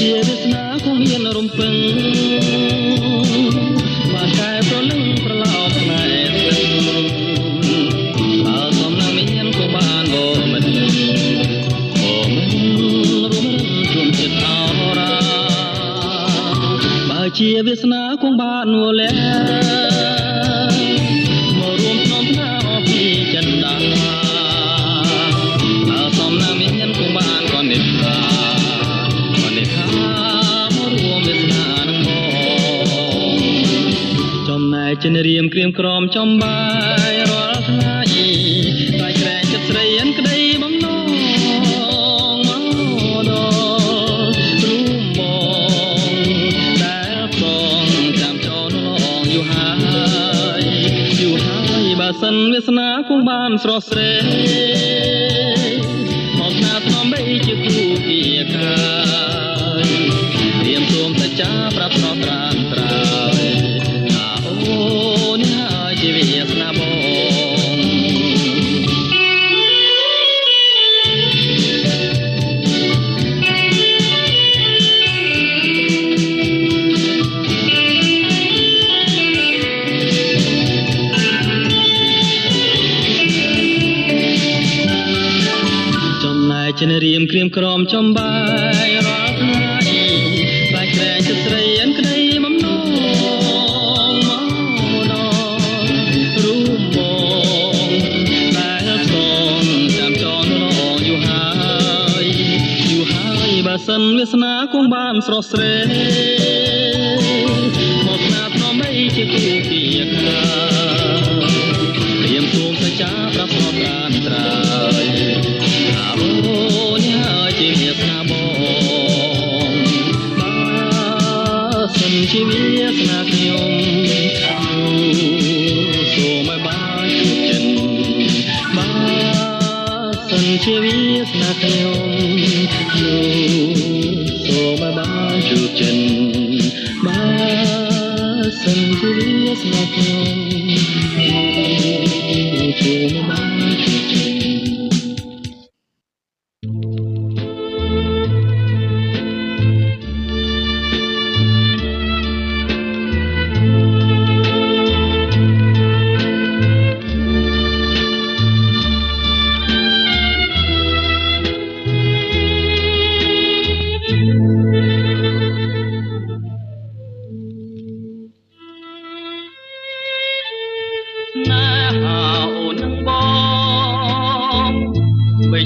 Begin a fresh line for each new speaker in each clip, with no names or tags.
ជាវាសនាគង់មានរំពឹងបានកែប្រលឹងប្រឡោបផ្នែកបើសំណាមានគង់បានបមិនរួមជុំចិត្តអរាបើជាវាសនាគង់បានវល់មករួមក្នុងផ្នែកអពីចិនដាបើសំណាមានគង់បានក៏និយាយចិនរៀមក្រៀមក្រំចំបាយរាល់ថ្ងៃតែក្រែងចិត្តស្រីអិនក្តីបំណងមកដល់រួមបងដែលប្រងចាំចូលឡងយូរហើយបើសិនវាសនាគង់បានស្រស់ស្រីមកណាថ្នមបីជាគូគៀកាយរៀមសូមសច្ចាប្រាប់ស្រស់ត្រានត្រើយជាវាសនាបងចំណែកចិនរៀមក្រៀមក្រំចំបាយរាល់ថ្ងៃខ្លាចក្រែងចិត្តស្រីអិនក្តីបំណងសិនវាសនាគង់បានស្រស់ស្រីមកណាថ្នមបីជាគូគៀការៀមសូមសច្ចាប្រាប់ស្រស់ត្រានត្រើយអូនហើយជាវាសនាបងបើសិនជាវាសនាខ្ញុំសូមឲ្យបានជួបចិនបើសិនជាវាសនាខ្ញុំសូមបានជួបចិនបើសិនជាវាសនាខ្ញុំសូមបានជួបចិន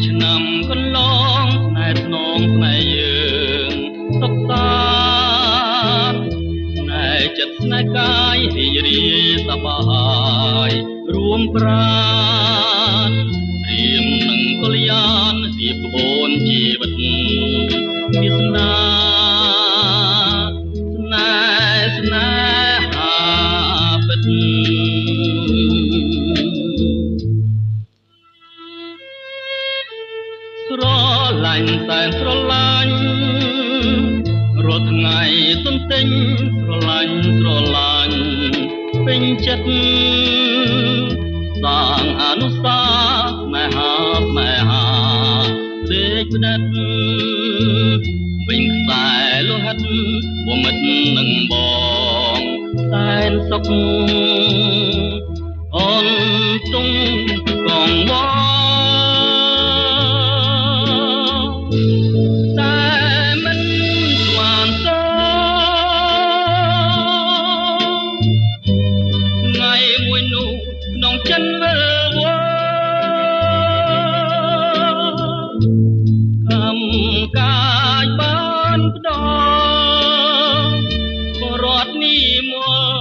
ឆ្នាំកន្លងស្នេហ៍ស្នងស្នេហ៍យើងសុខសាន្តស្នេហ៍ចិត្តស្នេហ៍កាយរីករាយសប្បាយរួមប្រាណរៀមនឹងកល្យានរៀបក្បួនជីវិតវាសនាស្នេហាពិតស្រឡាញ់តែស្រឡាញ់រាល់ថ្ងៃទន្ទិញស្រឡាញ់ពេញចិត្តសាងអនុស្សាវរីយ៍ស្នេហាដេកផ្ដិតវិញខ្សែលោហិតវមិតនឹងបងសែនសុខអូនទុំកងវចិនវិលវកម្មកាយបានផ្ដល់បរតនេះម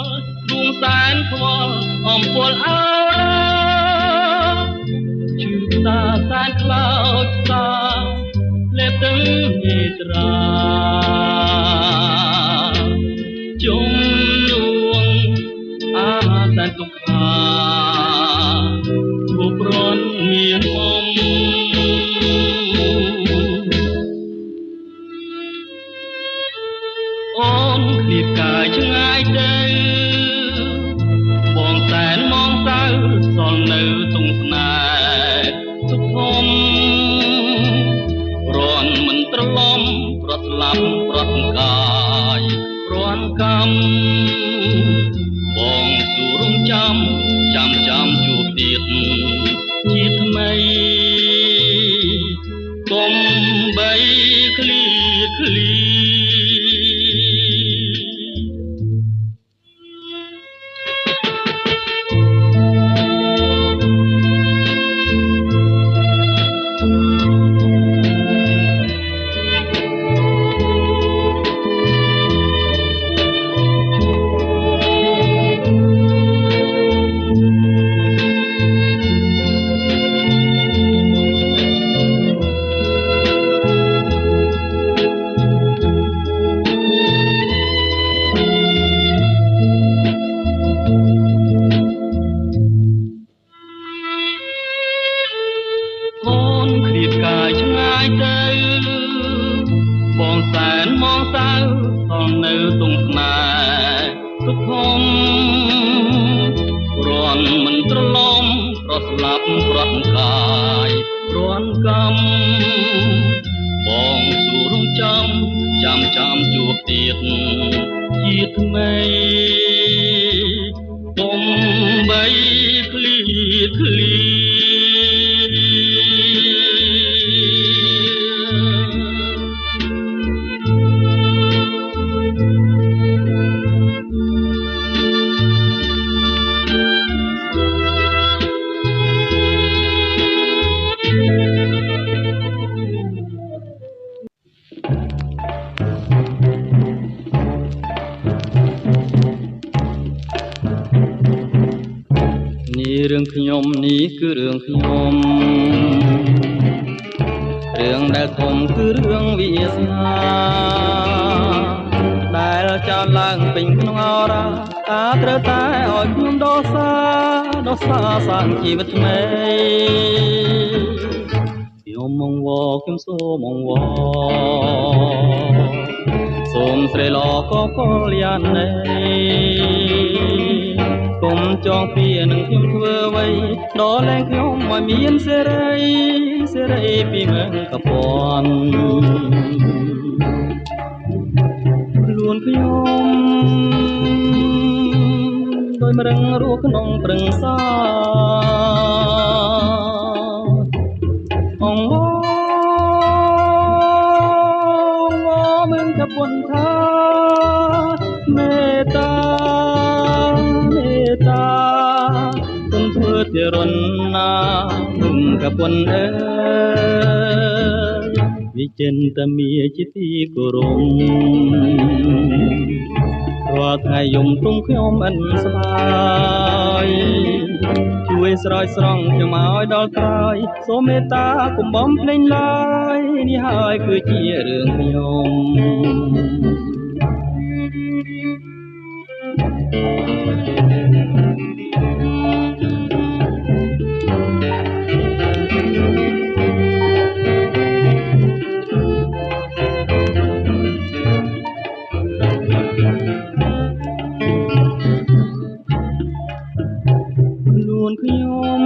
កដួងសែនខ្វល់អំពលអើជឿតាសែនខ្លោចតាលេបទឹកនេត្រាជុំនួងអាសែនទុក្ខាប្រន់មានអូនឃ្លាតកាយឆ្ងាយទៅបងតែនមងសៅសល់នៅទងស្នេហ៍ទុកធំរន់មិនត្រឡំប្រត់ស្លាប់ប្រ ត់កាយរាន់កម្មបងស៊ូរងចាំជួបទៀតជាថ្មីកុំបីឃ្លៀបងសែនមកសៅផងនៅទុំស្នេហ៍ទុកធំរាន់មិនត្រឡំប្រស្លាប់ប្រត់កាយរាន់កម្មបងស៊ូរងចាំជួបទៀតជាថ្មីកុំបីឃ្លៀរឿងខ្ញុំនេះគឺរឿងខ្ញុំរឿងដែលធំគឺរឿងវាសនាដែលចោលឡើងពេញក្នុងអរ៉ាតាត្រូវតែឲ្យខ្ញុំដោសាសាងជីវិតថ្មីខ្ញុំមកវខ្ញុំសូមមកវសូមស្រីល្អក៏កលយានេកុំចងពៀនឹងខ្ញុំធ្វើអ្វីដល់លែងខ្ញុំឲ្យមានសេរីពីមើងកពន់ខ្លួនខ្ញុំដោយមរឹងរស់ក្នុងប្រឹងសាអងមើងកពន់ថាមេត្តាគុំធ្វើជារនណាគុំកពន់អើយវិចិន្តាមាជាទីគោរពរាល់ថ្ងៃយំទុំខ្ញុំអិនស្បាយជួយស្រោចស្រង់ខ្ញុំឲ្យដល់ក្រោយសូមមេត្តាកុំបំភ្លេចឡើយនេះហើយគឺជារឿងខ្ញុំខ្ញុំ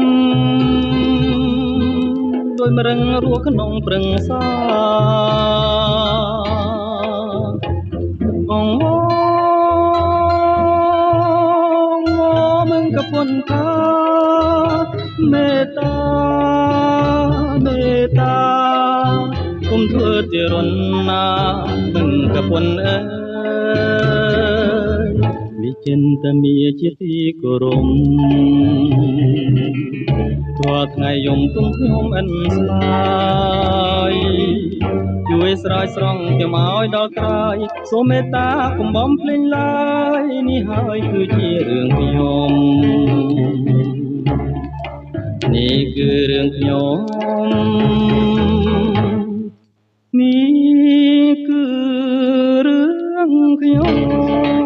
ដោយមរឹងរស់ក្នុងប្រឹងសាអងมึงกពន់ថាមេត្តាគុំធ្វើជារនណាมึงកពន់អើយវិចិន្តាមាជាទីគោរពរាល់ថ្ងៃយំទុំខ្ញុំអិនស្លាយជួយស្រោចស្រង់ខ្ញុំឲ្យដល់ក្រោយសូមមេត្តាកុំបំភ្លេចឡើយនេះហើយគឺជារឿងខ្ញុំនេះគឺរឿងខ្ញុំនេះគឺរឿងខ្ញុំ